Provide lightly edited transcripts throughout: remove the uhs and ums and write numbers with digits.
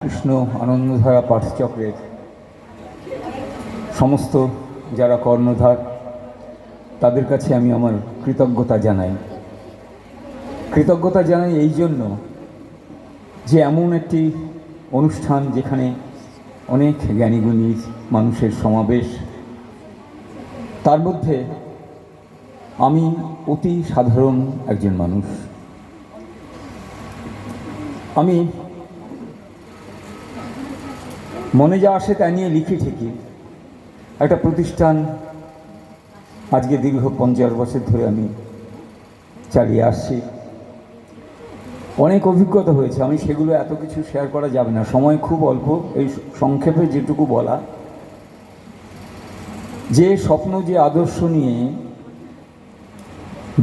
কৃষ্ণ আনন্দধারা পাঠচক্রের সমস্ত যারা কর্ণধার তাদের কাছে আমি আমার কৃতজ্ঞতা জানাই এই জন্য যে এমন একটি অনুষ্ঠান যেখানে অনেক জ্ঞানীগুণী মানুষের সমাবেশ, তার মধ্যে আমি অতি সাধারণ একজন মানুষ। আমি মনে যা আসে তা নিয়ে লিখি ঠিকই। একটা প্রতিষ্ঠান আজকে দীর্ঘ 50 বছর ধরে আমি চালিয়ে আসছি। অনেক অভিজ্ঞতা হয়েছে, আমি সেগুলো এত কিছু শেয়ার করা যাবে না, সময় খুব অল্প। এই সংক্ষেপে যেটুকু বলা, যে স্বপ্ন, যে আদর্শ নিয়ে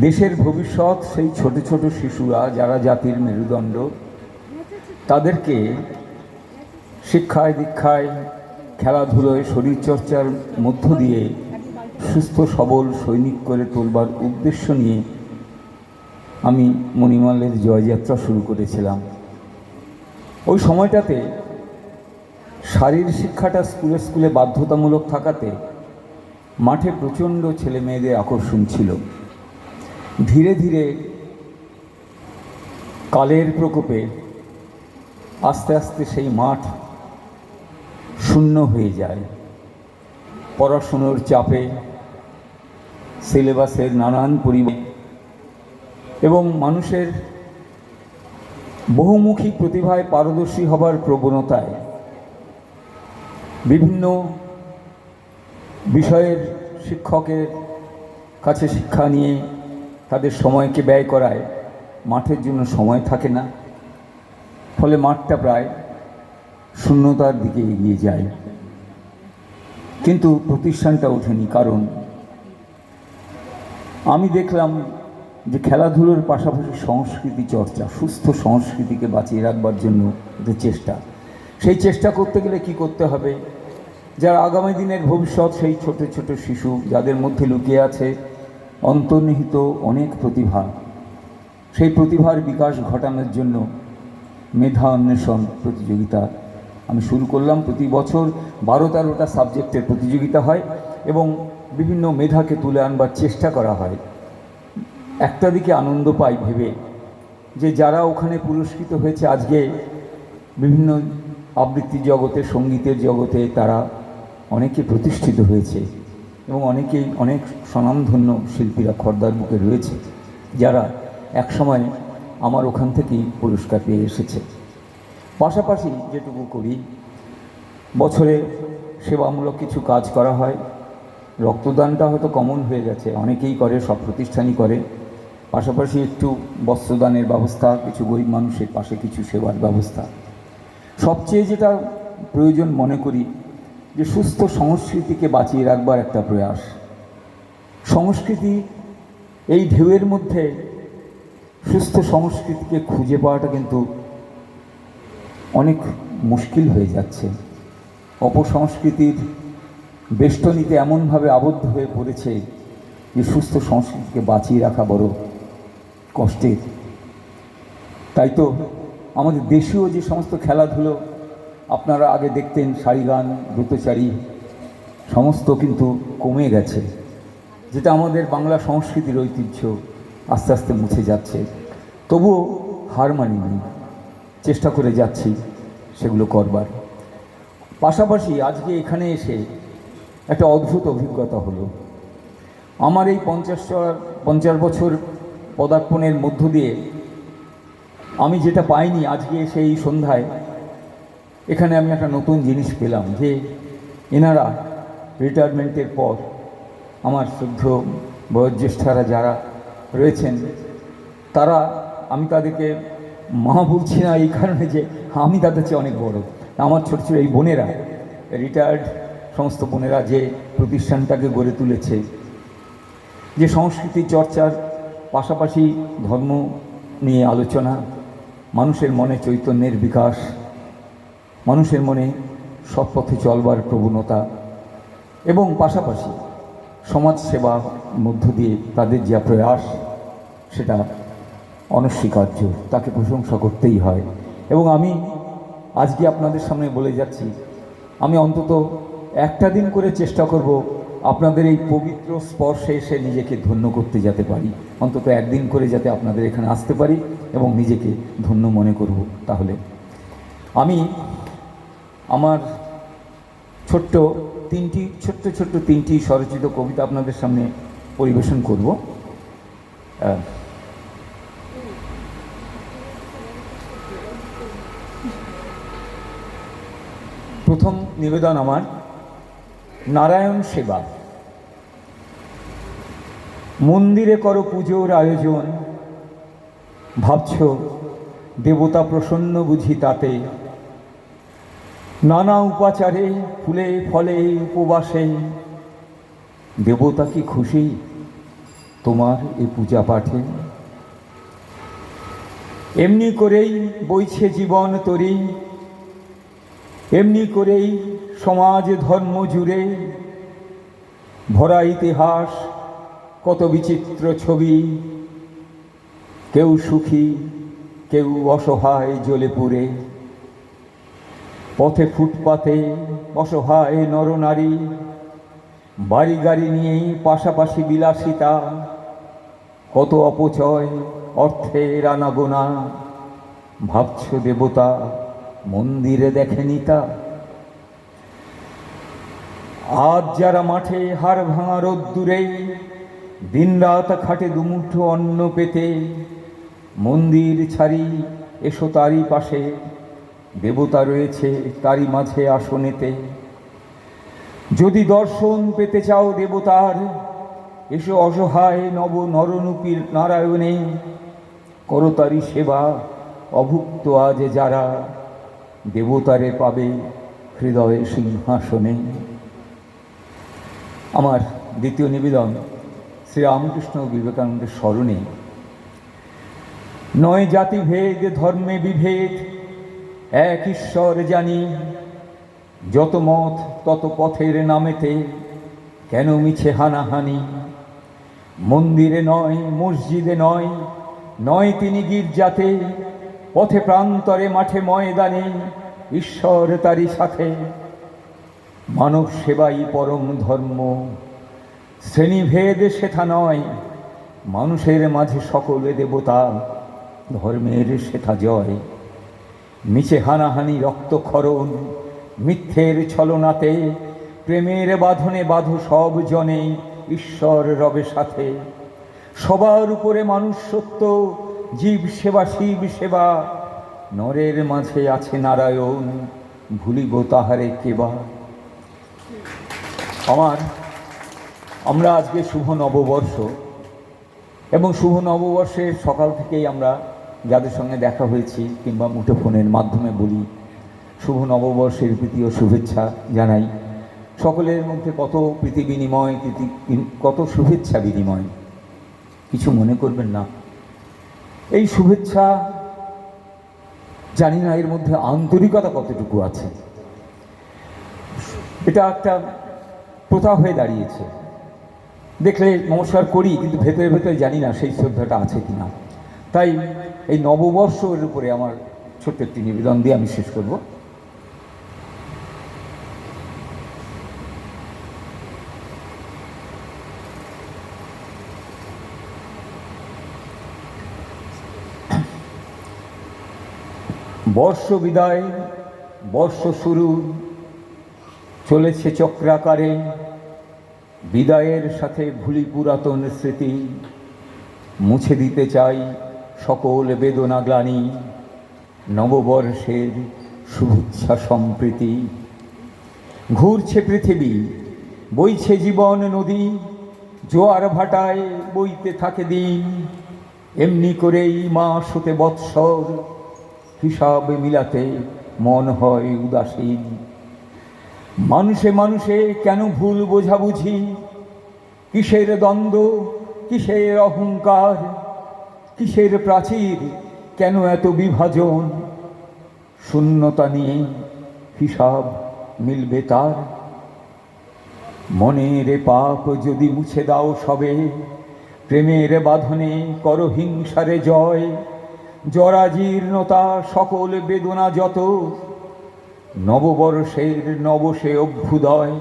দেশের ভবিষ্যৎ, সেই ছোট ছোট শিশুরা যারা জাতির মেরুদণ্ড, তাদেরকে শিক্ষায় দীক্ষায় খেলাধুলোয় শরীরচর্চার মধ্য দিয়ে সুস্থ সবল সৈনিক করে তোলবার উদ্দেশ্য নিয়ে আমি মণিমালের জয়যাত্রা শুরু করেছিলাম। ওই সময়টাতে শারীরিক শিক্ষাটা স্কুলে স্কুলে বাধ্যতামূলক থাকাতে মাঠে প্রচণ্ড ছেলে মেয়েদের আকর্ষণ ছিল। ধীরে ধীরে কালের প্রকোপে আস্তে আস্তে সেই মাঠ শূন্য হয়ে যায়। পড়াশুনোর চাপে, সিলেবাসের নানান পরিমাণ এবং মানুষের বহুমুখী প্রতিভায় পারদর্শী হবার প্রবণতায় বিভিন্ন বিষয়ের শিক্ষকের কাছে শিক্ষা নিয়ে তাদের সময়কে ব্যয় করায় মাঠের জন্য সময় থাকে না। ফলে মাঠটা প্রায় শূন্যতার দিকে এগিয়ে যায়। কিন্তু প্রতিষ্ঠানটা ওঠেনি, কারণ আমি দেখলাম যে খেলাধুলোর পাশাপাশি সংস্কৃতি চর্চা, সুস্থ সংস্কৃতিকে বাঁচিয়ে রাখবার জন্য সেই চেষ্টা করতে গেলে কি করতে হবে, যারা আগামী দিনের ভবিষ্যৎ, সেই ছোট ছোট শিশু যাদের মধ্যে লুকিয়ে আছে অন্তর্নিহিত অনেক প্রতিভা, সেই প্রতিভার বিকাশ ঘটানোর জন্য মেধা অন্বেষণ প্রতিযোগিতা আমি শুরু করলাম। প্রতি বছর 12-13টা সাবজেক্টের প্রতিযোগিতা হয় এবং বিভিন্ন মেধাকে তুলে আনবার চেষ্টা করা হয়। একটা দিকে আনন্দ পাই ভেবে যে যারা ওখানে পুরস্কৃত হয়েছে আজকে বিভিন্ন আবৃত্তি জগতে, সঙ্গীতের জগতে তারা অনেকে প্রতিষ্ঠিত হয়েছে এবং অনেক স্বনামধন্য শিল্পীরা খর্দার বুকে রয়েছে, যারা একসময় আমার ওখান থেকেই পুরস্কার পেয়ে এসেছে। পাশাপাশি যেটুকু করি, বছরে সেবামূলক কিছু কাজ করা হয়। রক্তদানটা হয়তো কমন হয়ে গেছে, অনেকেই করে, সব প্রতিষ্ঠানই করে। পাশাপাশি একটু বস্ত্রদানের ব্যবস্থা, কিছু গরিব মানুষের পাশে কিছু সেবার ব্যবস্থা। সবচেয়ে যেটা প্রয়োজন মনে করি যে সুস্থ সংস্কৃতিকে বাঁচিয়ে রাখবার একটা প্রয়াস। সংস্কৃতি এই ঢেউয়ের মধ্যে সুস্থ সংস্কৃতিকে খুঁজে পাওয়াটা কিন্তু অনেক মুশকিল হয়ে যাচ্ছে। অপসংস্কৃতির বেষ্টনীতে এমনভাবে আবদ্ধ হয়ে পড়েছে যে সুস্থ সংস্কৃতিকে বাঁচিয়ে রাখা বড় কষ্টের। তাই তো আমাদের দেশীয় যে সমস্ত খেলাধুলো আপনারা আগে দেখতেন, সারিগান, দ্রুতচারী, সমস্ত কিন্তু কমে গেছে, যেটা আমাদের বাংলা সংস্কৃতির ঐতিহ্য আস্তে আস্তে মুছে যাচ্ছে। তবুও হার মানিনি, চেষ্টা করে যাচ্ছি সেগুলো করবার। পাশাপাশি আজকে এখানে এসে একটা অদ্ভুত অভিজ্ঞতা হলো। আমার এই 50 বছর পদার্পণের মধ্য দিয়ে আমি যেটা পাইনি, আজকে সেই সন্ধ্যায় এখানে আমি একটা নতুন জিনিস পেলাম, যে এনারা রিটায়ারমেন্টের পর আমার শ্রদ্ধেয় বয়োজ্যেষ্ঠারা যারা রয়েছেন, তারা, আমি তাদেরকে মা বলছি না এই কারণে যে আমি তাদের চেয়ে অনেক বড়, আমার ছোট ছোট এই বোনেরা, রিটায়ার্ড সমস্ত বোনেরা যে প্রতিষ্ঠানটাকে গড়ে তুলেছে, যে সংস্কৃতি চর্চার পাশাপাশি ধর্ম নিয়ে আলোচনা, মানুষের মনে চৈতন্যের বিকাশ, মানুষের মনে সৎ পথে চলবার প্রবণতা এবং পাশাপাশি সমাজ সেবার মধ্য দিয়ে তাদের যা প্রয়াস, সেটা অনস্বীকার্য, তাকে প্রশংসা করতেই হয়। এবং আমি আজকে আপনাদের সামনে বলে যাচ্ছি, আমি অন্তত একটা দিন করে চেষ্টা করব আপনাদের এই পবিত্র স্পর্শে এসে নিজেকে ধন্য করতে যেতে পারি, অন্তত একদিন করে যাতে আপনাদের এখানে আসতে পারি এবং নিজেকে ধন্য মনে করব। তাহলে আমি আমার ছোট্ট তিনটি স্বরচিত কবিতা আপনাদের সামনে পরিবেশন করব। প্রথম নিবেদন আমার নারায়ণ সেবা। মন্দিরে করো পুজোর আয়োজন, ভাবছ দেবতা প্রসন্ন বুঝি তাতে। নানা উপাচারে ফুলে ফলে উপবাসে, দেবতা কি খুশি তোমার এই পূজা পাঠে? এমনি করেই বইছে জীবন তরি, এমনি করেই সমাজ ধর্ম জুড়ে ভরা ইতিহাস কত বিচিত্র ছবি। কেউ সুখী কেউ অসহায় জ্বলে পুড়ে, পথে ফুটপাতে অসহায় নরনারী, বাড়ি গাড়ি নিয়েই পাশাপাশি বিলাসিতা, কত অপচয় অর্থের আনাগোনা। ভাবছ দেবতা মন্দিরে দেখেনি তা? আজ যারা মাঠে হাড় ভাঙা রোদ্দুরে দিনরাত খাটে দুমুঠো অন্ন পেতে, মন্দির ছাড়ি এসো তারই পাশে, দেবতা রয়েছে তারই মাঝে আসনেতে। যদি দর্শন পেতে চাও দেবতার, এসো অসহায় নব নররূপীর নারায়ণে, করো তারই সেবা অভুক্ত আজ যারা, দেবতারে পাবে হৃদয়ে সিংহাসনে। আমার দ্বিতীয় নিবেদন শ্রীরামকৃষ্ণ বিবেকানন্দের স্মরণে। নয় জাতিভেদ ধর্মে বিভেদ, এক ঈশ্বর জানি, যত মত তত পথের নামেতে, কেন মিছে হানাহানি? মন্দিরে নয় মসজিদে নয়, নয় তিনি গির্জাতে, পথে প্রান্তরে মাঠে ময়দানে, ঈশ্বর তারই সাথে। মানব সেবাই পরম ধর্ম, শ্রেণীভেদ সেথা নয়, মানুষের মাঝে সকলে দেবতা, ধর্মের সেথা জয়। মিছে হানাহানি রক্তক্ষরণ, মিথ্যের ছলনাতে, প্রেমের বাঁধনে বাঁধো সব জনে, ঈশ্বর রবে সাথে। সবার উপরে মানুষ সত্য, জীব সেবা শিব সেবা, নরের মাঝে আছে নারায়ণ, ভুলিব তাহারে কেবা। আমরা আজকে শুভ নববর্ষ, এবং শুভ নববর্ষের সকাল থেকেই আমরা যাদের সঙ্গে দেখা হয়েছি কিংবা মুঠোফোনের মাধ্যমে বলি শুভ নববর্ষের প্রীতি ও শুভেচ্ছা জানাই। সকলের মধ্যে কত প্রীতি বিনিময়, কত শুভেচ্ছা বিনিময়, কিছু মনে করবেন না। এই শুভেচ্ছা জানি না এর মধ্যে আন্তরিকতা কতটুকু আছে। এটা একটা প্রথা হয়ে দাঁড়িয়েছে, দেখলে নমস্কার করি, কিন্তু ভেতরে ভেতরে জানি না সেই শ্রদ্ধাটা আছে কিনা। তাই এই নববর্ষের উপরে আমার ছোট্ট একটি নিবেদন দিয়ে আমি শেষ করব। বর্ষ বিদায় বর্ষ শুরু, চলেছে চক্রাকারে, বিদায়ের সাথে ভুলি পুরাতন স্মৃতি, মুছে দিতে চাই সকল বেদনা গ্লানি, নববর্ষের শুভেচ্ছা সম্প্রীতি। ঘুরছে পৃথিবী, বইছে জীবন নদী, জোয়ার ভাটায় বইতে থাকে দিন, এমনি করেই মাস হতে বৎসর, হিসাব মিলাতে মন হয় উদাসীন। মানুষে মানুষে কেন ভুল বোঝাবুঝি, কিসের দ্বন্দ্ব কিসের অহংকার, কিসের প্রাচীর কেন এত বিভাজন, শূন্যতা নিয়ে হিসাব মিলবে তার। মনের পাপ যদি মুছে দাও সবে, প্রেমের বাঁধনে করো হিংসারে জয়, জরাজীর্ণতা সকল বেদনা যত, নববর্ষের নবসে অভ্যুদয়,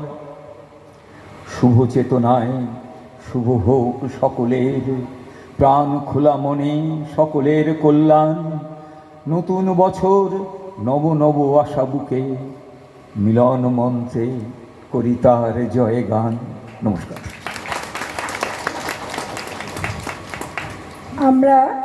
শুভ চেতনায় শুভ হোক সকলের, প্রাণ খোলা মনে সকলের কল্যাণ। নতুন বছর নব নব আশা বুকে, মিলন মন্ত্রে করি তার জয় গান। নমস্কার। আমরা